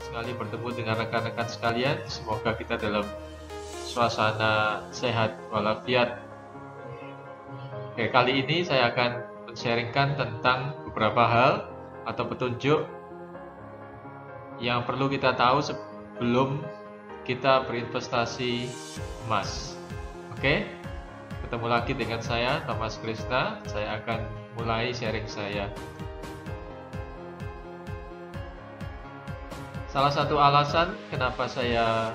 sekali bertemu dengan rekan-rekan sekalian. Semoga kita dalam suasana sehat walafiat. Oke, kali ini saya akan men-sharingkan tentang beberapa hal atau petunjuk yang perlu kita tahu sebelum kita berinvestasi emas. Oke, ketemu lagi dengan saya, Thomas Krishna. Saya akan mulai sharing saya. Salah satu alasan kenapa saya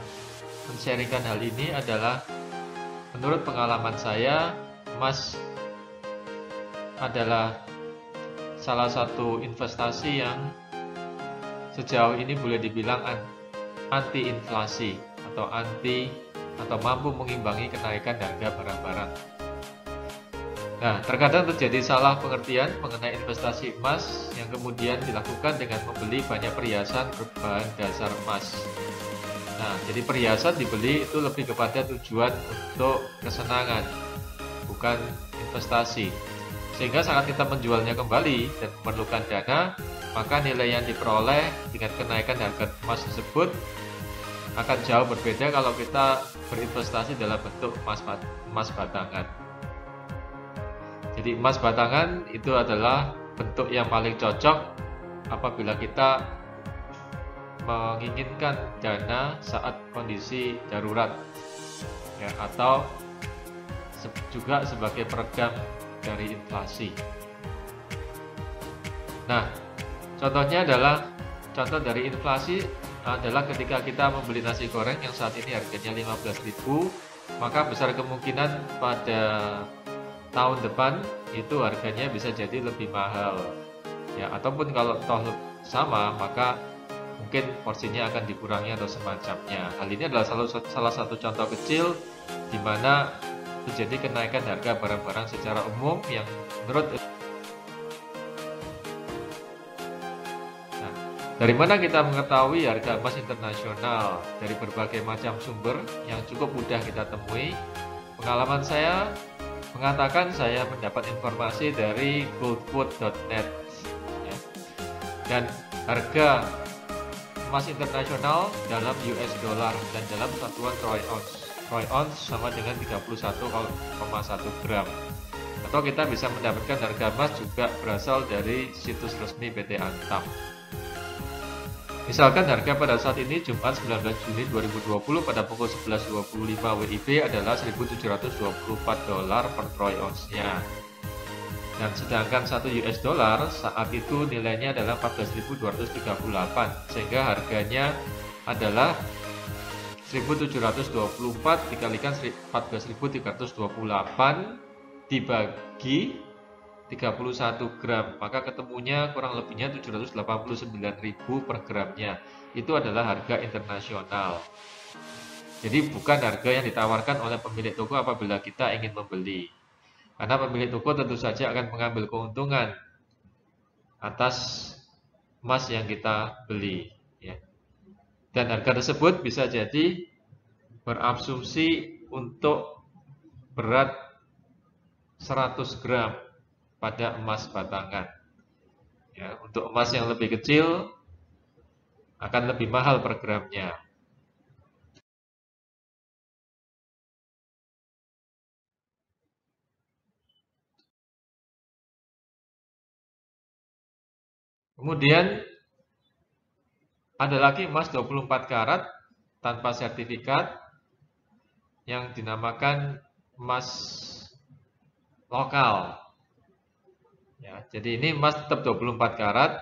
men-sharingkan hal ini adalah menurut pengalaman saya, emas adalah salah satu investasi yang sejauh ini boleh dibilang anti inflasi atau mampu mengimbangi kenaikan harga barang-barang. Nah, terkadang terjadi salah pengertian mengenai investasi emas yang kemudian dilakukan dengan membeli banyak perhiasan berbahan dasar emas. Nah, jadi perhiasan dibeli itu lebih kepada tujuan untuk kesenangan, bukan investasi. Sehingga saat kita menjualnya kembali dan memerlukan dana, maka nilai yang diperoleh dengan kenaikan harga emas tersebut akan jauh berbeda kalau kita berinvestasi dalam bentuk emas batangan. Jadi emas batangan itu adalah bentuk yang paling cocok apabila kita menginginkan dana saat kondisi darurat, ya, atau juga sebagai peredam dari inflasi. Nah, contoh dari inflasi adalah ketika kita membeli nasi goreng yang saat ini harganya 15.000, maka besar kemungkinan pada tahun depan itu harganya bisa jadi lebih mahal, ya, ataupun kalau toh sama maka mungkin porsinya akan dikurangi atau semacamnya. Hal ini adalah salah satu contoh kecil di mana terjadi kenaikan harga barang-barang secara umum yang menurut. Nah, dari mana kita mengetahui harga emas internasional? Dari berbagai macam sumber yang cukup mudah kita temui. Pengalaman saya mengatakan saya mendapat informasi dari goldfood.net, ya. Dan harga emas internasional dalam US dollar dan dalam satuan troy ounce sama dengan 31,1 gram. Atau kita bisa mendapatkan harga emas juga berasal dari situs resmi PT Antam. Misalkan harga pada saat ini Jumat 19 Juni 2020 pada pukul 11.25 WIB adalah $1.724 per troy ounce-nya. Dan sedangkan 1 US dollar saat itu nilainya adalah 14.238, sehingga harganya adalah 1.724 dikalikan 14.328 dibagi 31 gram, maka ketemunya kurang lebihnya 789.000 per gramnya. Itu adalah harga internasional. Jadi bukan harga yang ditawarkan oleh pemilik toko apabila kita ingin membeli. Karena pemilik toko tentu saja akan mengambil keuntungan atas emas yang kita beli, ya. Dan harga tersebut bisa jadi berasumsi untuk berat 100 gram pada emas batangan, ya. Untuk emas yang lebih kecil akan lebih mahal per gramnya. Kemudian ada lagi emas 24 karat tanpa sertifikat yang dinamakan emas lokal, ya. Jadi ini emas tetap 24 karat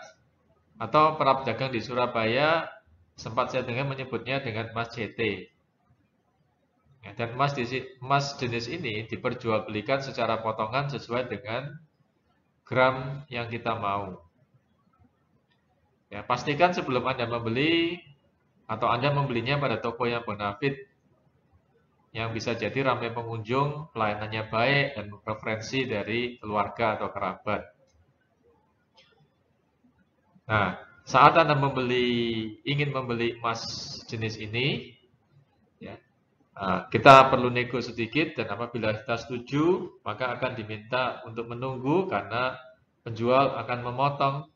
atau para pedagang di Surabaya sempat saya dengar menyebutnya dengan emas CT. Ya, dan emas jenis ini diperjualbelikan secara potongan sesuai dengan gram yang kita mau. Ya, pastikan sebelum Anda membeli atau Anda membelinya pada toko yang bonafit, yang bisa jadi ramai pengunjung, pelayanannya baik, dan preferensi dari keluarga atau kerabat. Nah, saat Anda ingin membeli emas jenis ini, ya, kita perlu nego sedikit, dan apabila kita setuju, maka akan diminta untuk menunggu karena penjual akan memotong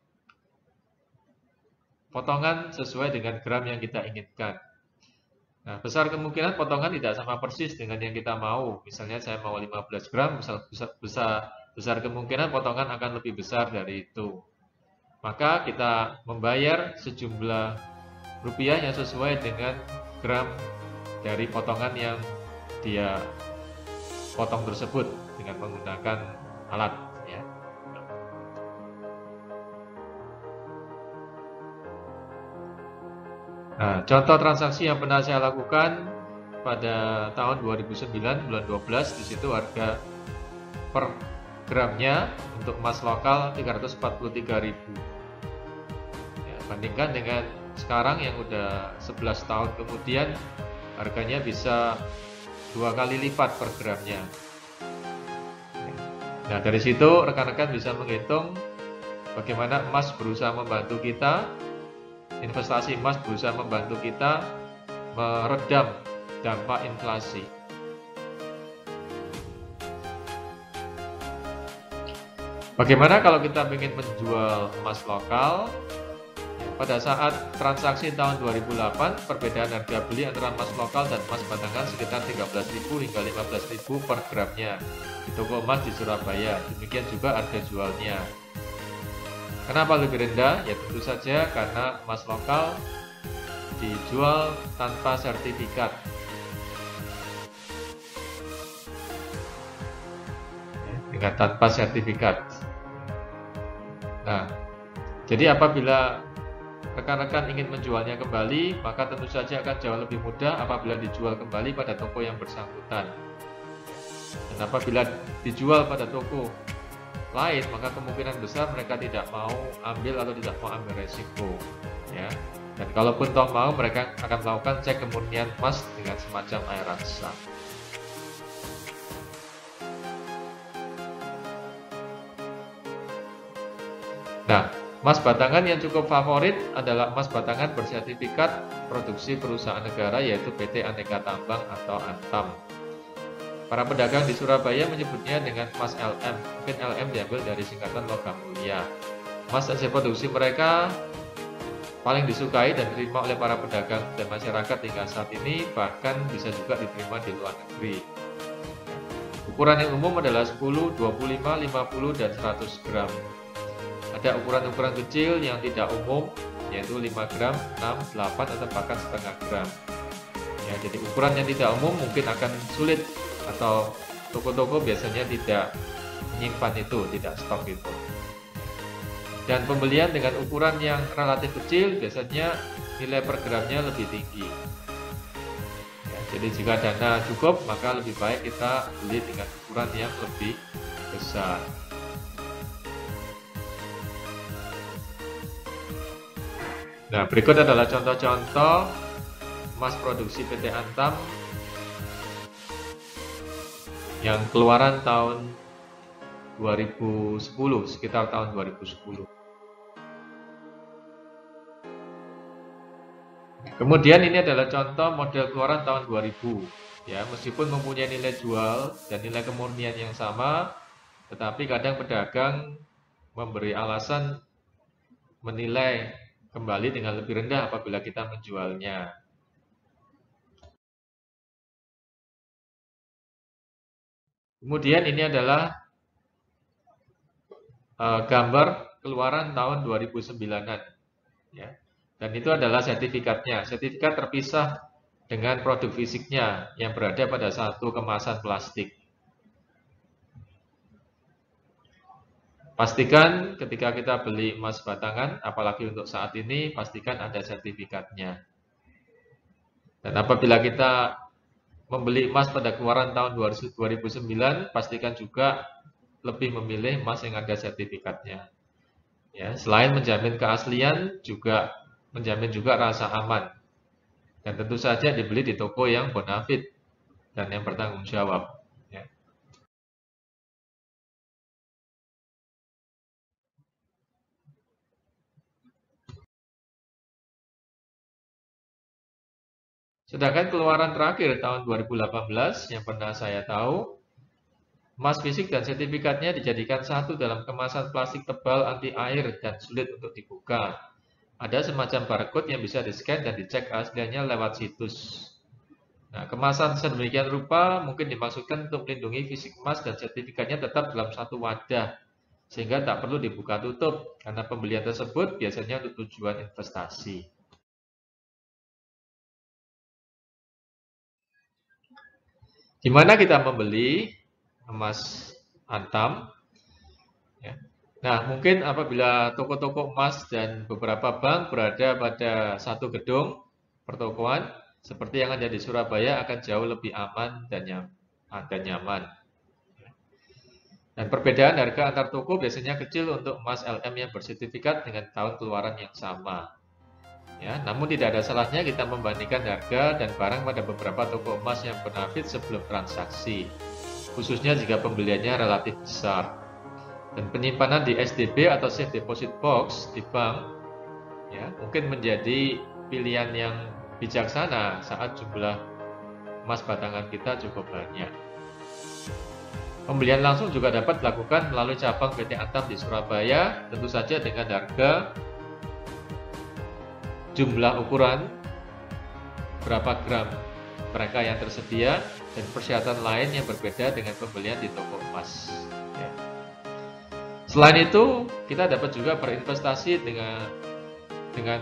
potongan sesuai dengan gram yang kita inginkan. Nah, besar kemungkinan potongan tidak sama persis dengan yang kita mau. Misalnya saya mau 15 gram, besar kemungkinan potongan akan lebih besar dari itu. Maka kita membayar sejumlah rupiah yang sesuai dengan gram dari potongan yang dia potong tersebut dengan menggunakan alat. Ya. Nah, contoh transaksi yang pernah saya lakukan pada tahun 2009 bulan 12, di situ harga per gramnya untuk emas lokal 343.000. Ya, bandingkan dengan sekarang yang udah 11 tahun kemudian harganya bisa 2 kali lipat per gramnya. Nah, dari situ rekan-rekan bisa menghitung bagaimana emas berusaha membantu kita, investasi emas berusaha membantu kita meredam dampak inflasi. Bagaimana kalau kita ingin menjual emas lokal? Pada saat transaksi tahun 2008, perbedaan harga beli antara emas lokal dan emas batangan sekitar 13.000 hingga 15.000 per gramnya di toko emas di Surabaya. Demikian juga harga jualnya. Kenapa lebih rendah? Ya tentu saja karena emas lokal dijual tanpa sertifikat. Dengan tanpa sertifikat. Nah, jadi apabila rekan-rekan ingin menjualnya kembali, maka tentu saja akan jauh lebih mudah apabila dijual kembali pada toko yang bersangkutan. Dan apabila dijual pada toko lain, maka kemungkinan besar mereka tidak mau ambil atau tidak mau ambil resiko. Ya. Dan kalaupun toh mau, mereka akan melakukan cek kemurnian emas dengan semacam air rasa. Nah, emas batangan yang cukup favorit adalah emas batangan bersertifikat produksi perusahaan negara, yaitu PT Aneka Tambang atau Antam. Para pedagang di Surabaya menyebutnya dengan emas LM. Mungkin LM diambil dari singkatan logam mulia. Emas hasil produksi mereka paling disukai dan diterima oleh para pedagang dan masyarakat hingga saat ini, bahkan bisa juga diterima di luar negeri. Ukuran yang umum adalah 10, 25, 50, dan 100 gram. Ada ukuran-ukuran kecil yang tidak umum, yaitu 5 gram, 6, 8, atau bahkan setengah gram. Ya, jadi ukuran yang tidak umum mungkin akan sulit, atau toko-toko biasanya tidak menyimpan itu, tidak stok itu. Dan pembelian dengan ukuran yang relatif kecil biasanya nilai per gramnya lebih tinggi. Ya, jadi jika dana cukup, maka lebih baik kita beli dengan ukuran yang lebih besar. Nah, berikut adalah contoh-contoh emas produksi PT Antam yang keluaran tahun 2010, sekitar tahun 2010. Kemudian ini adalah contoh model keluaran tahun 2000. Ya, meskipun mempunyai nilai jual dan nilai kemurnian yang sama, tetapi kadang pedagang memberi alasan menilai kembali dengan lebih rendah apabila kita menjualnya. Kemudian ini adalah gambar keluaran tahun 2009-an. Ya. Dan itu adalah sertifikatnya. Sertifikat terpisah dengan produk fisiknya yang berada pada satu kemasan plastik. Pastikan ketika kita beli emas batangan, apalagi untuk saat ini, pastikan ada sertifikatnya. Dan apabila kita membeli emas pada keluaran tahun 2009, pastikan juga lebih memilih emas yang ada sertifikatnya. Ya, selain menjamin keaslian, juga menjamin juga rasa aman. Dan tentu saja dibeli di toko yang bonafit dan yang bertanggung jawab. Ya. Sedangkan keluaran terakhir tahun 2018 yang pernah saya tahu, emas fisik dan sertifikatnya dijadikan satu dalam kemasan plastik tebal anti air dan sulit untuk dibuka. ada semacam barcode yang bisa di-scan dan dicek aslinya lewat situs. Nah, kemasan sedemikian rupa mungkin dimaksudkan untuk melindungi fisik emas dan sertifikatnya tetap dalam satu wadah, sehingga tak perlu dibuka tutup, karena pembelian tersebut biasanya untuk tujuan investasi. Di mana kita membeli emas antam? Ya. Nah, mungkin apabila toko-toko emas dan beberapa bank berada pada satu gedung pertokoan, seperti yang ada di Surabaya, akan jauh lebih aman dan nyaman. Dan perbedaan harga antar toko biasanya kecil untuk emas LM yang bersertifikat dengan tahun keluaran yang sama. Ya, namun tidak ada salahnya kita membandingkan harga dan barang pada beberapa toko emas yang bonafit sebelum transaksi, khususnya jika pembeliannya relatif besar. Dan penyimpanan di SDB atau Safe Deposit Box di bank ya, mungkin menjadi pilihan yang bijaksana saat jumlah emas batangan kita cukup banyak. Pembelian langsung juga dapat dilakukan melalui cabang PT Antam di Surabaya, tentu saja dengan harga, jumlah ukuran, berapa gram mereka yang tersedia, dan persyaratan lain yang berbeda dengan pembelian di toko emas. Ya. Selain itu, kita dapat juga berinvestasi dengan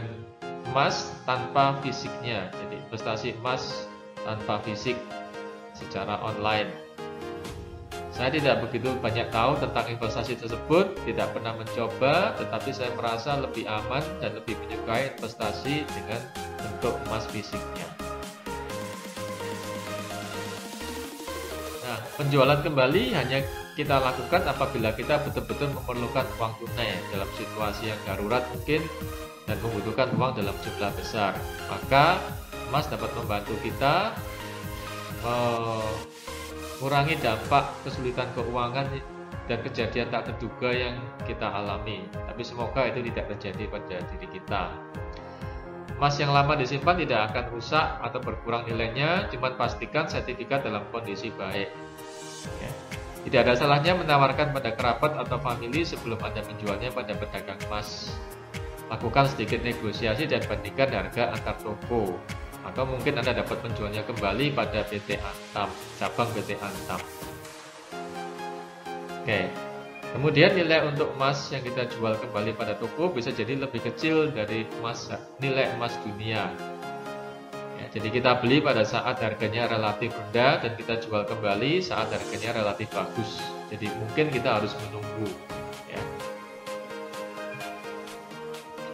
emas tanpa fisiknya. Jadi investasi emas tanpa fisik secara online. Saya tidak begitu banyak tahu tentang investasi tersebut, tidak pernah mencoba, tetapi saya merasa lebih aman dan lebih menyukai investasi dengan bentuk emas fisiknya. Nah, penjualan kembali hanya kita lakukan apabila kita betul-betul memerlukan uang tunai dalam situasi yang darurat mungkin dan membutuhkan uang dalam jumlah besar. Maka emas dapat membantu kita mengurangi dampak kesulitan keuangan dan kejadian tak terduga yang kita alami. Tapi semoga itu tidak terjadi pada diri kita. Emas yang lama disimpan tidak akan rusak atau berkurang nilainya, cuma pastikan sertifikat dalam kondisi baik. Ya. Tidak ada salahnya menawarkan pada kerabat atau famili sebelum Anda menjualnya pada pedagang emas. Lakukan sedikit negosiasi dan bandingkan harga antar toko. Atau mungkin Anda dapat menjualnya kembali pada PT Antam, cabang PT Antam. Oke. Kemudian nilai untuk emas yang kita jual kembali pada toko bisa jadi lebih kecil dari nilai emas dunia. Ya, jadi kita beli pada saat harganya relatif rendah dan kita jual kembali saat harganya relatif bagus. Jadi mungkin kita harus menunggu. Ya.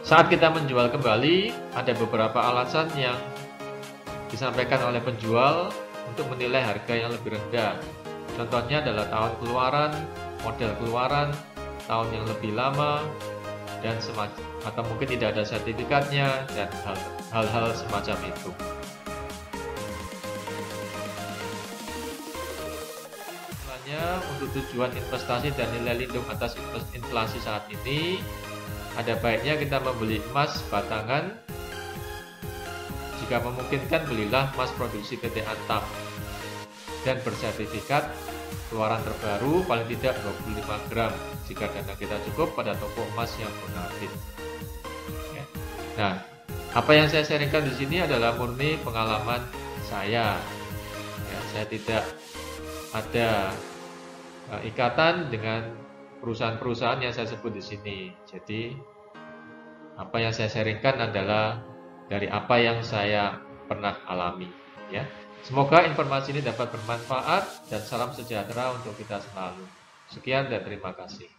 Saat kita menjual kembali, ada beberapa alasan yang disampaikan oleh penjual untuk menilai harga yang lebih rendah. Contohnya adalah tahun keluaran, model keluaran, tahun yang lebih lama, dan semacam, atau mungkin tidak ada sertifikatnya dan hal-hal semacam itu. Selanjutnya, untuk tujuan investasi dan nilai lindung atas inflasi saat ini, ada baiknya kita membeli emas batangan. Jika memungkinkan, belilah emas produksi PT Antam dan bersertifikat keluaran terbaru paling tidak 25 gram jika dana kita cukup pada toko emas yang bonafit. Ya. Nah, apa yang saya sharingkan di sini adalah murni pengalaman saya. Ya, saya tidak ada ikatan dengan perusahaan-perusahaan yang saya sebut di sini. Jadi, apa yang saya sharingkan adalah dari apa yang saya pernah alami. Ya. Semoga informasi ini dapat bermanfaat dan salam sejahtera untuk kita selalu. Sekian dan terima kasih.